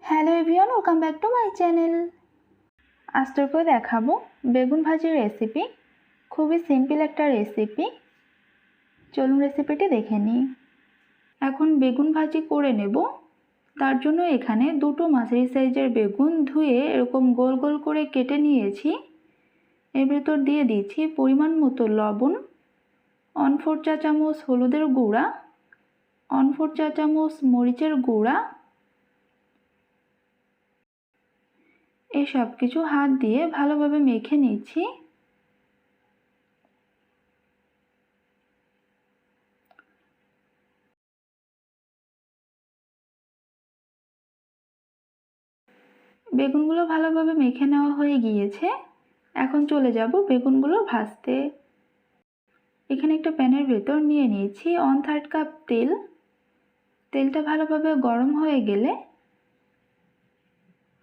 Hello everyone, welcome back to my channel. আজ তোকে দেখাবো বেগুন ভাজির রেসিপি। খুবই সিম্পল একটা রেসিপি। চলুন রেসিপিটি দেখে নিই। এখন বেগুন ভাজি করে নেব। তার জন্য এখানে দুটো মাঝারি সাইজের বেগুন ধুয়ে এরকম গোল গোল করে কেটে নিয়েছি। এর ভেতর দিয়ে দিচ্ছি পরিমাণ মতো লবণ, 1/4 চা চামচ হলুদের গুঁড়া, 1/4 চা চামচ মরিচের গুঁড়া। এই সব কিছু হাত দিয়ে ভালোভাবে মেখে নিচ্ছি। বেগুনগুলো ভালোভাবে মেখে নেওয়া হয়ে গিয়েছে। এখন চলে যাব বেগুনগুলো ভাজতে। এখানে একটা প্যানের ভেতর নিয়ে নিয়েছি 1/3 কাপ তেল। তেলটা ভালোভাবে গরম হয়ে গেলে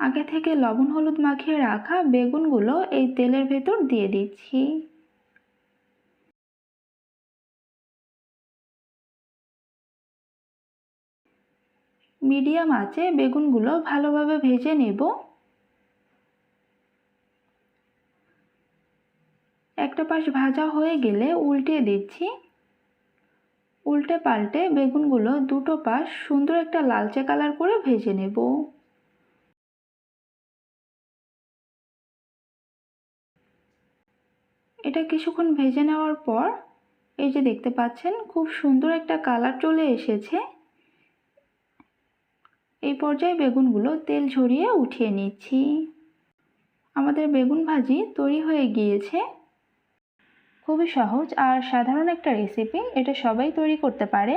আগে থেকে লবণ হলুদ মাখিয়ে রাখা বেগুনগুলো এই তেলের ভেতর দিয়ে দিচ্ছি। মিডিয়াম আঁচে বেগুনগুলো ভালোভাবে ভেজে নেব। একটা পাশ ভাজা হয়ে গেলে উল্টিয়ে দিচ্ছি। উল্টে পাল্টে বেগুনগুলো দুটো পাশ সুন্দর একটা লালচে কালার করে ভেজে নেব। এটা কিছুক্ষণ ভেজে নেওয়ার পর এই যে দেখতে পাচ্ছেন খুব সুন্দর একটা কালার চলে এসেছে। এই পর্যায়ে বেগুনগুলো তেল ঝরিয়ে উঠিয়ে নিচ্ছি। আমাদের বেগুন ভাজি তৈরি হয়ে গিয়েছে। খুবই সহজ আর সাধারণ একটা রেসিপি, এটা সবাই তৈরি করতে পারে।